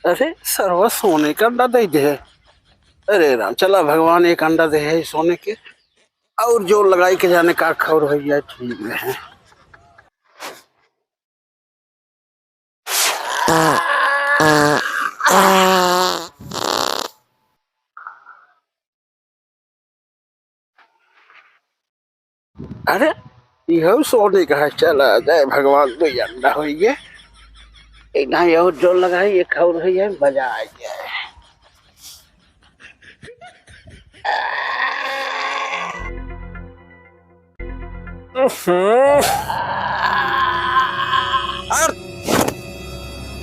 अरे सर्व सोने का अंडा दे दे। अरे राम, चला भगवान एक अंडा दे है सोने के। और जो लगाई के जाने का खबर भैया ठीक है। अरे यह सोने का है, चला जय भगवान तो अंडा हो गया। ना और जो लगाई ये खबर भैया मजा आ गया है।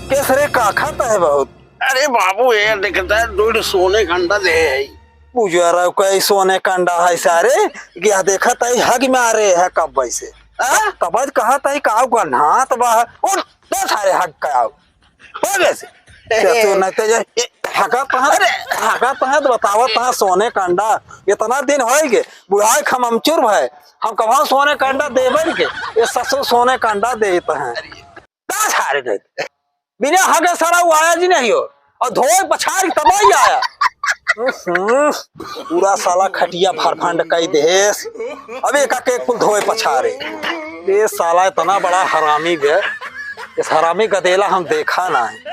केसरे का खाता है बहुत। अरे बाबू ये दिखता है दूध सोने का अंडा दे है। पुजारा कोई सोने का अंडा है सारे क्या देखा तई हग में आ रहे है कब वैसे तब कहा तई काव का ना तब उन दे सारे हग का आओ हो गए से तो नहीं तो ये हगा तहा तो बतावा तहा सोने का अंडा इतना दिन हो गए बुढ़ाई खमचुर भाई हम कहाँ सोने का अंडा देबन के ये ससुर सोने का अंडा देते हैं दा सारे गए बिना हगे सारा वो आया जी नहीं हो और धोए पछाड़ तब ही आया पूरा साला खटिया फारफंड कई देश अब एक कुल धोए पछाड़े ये साला इतना बड़ा हरामी गए इस हरामी गदेला हम देखा ना है।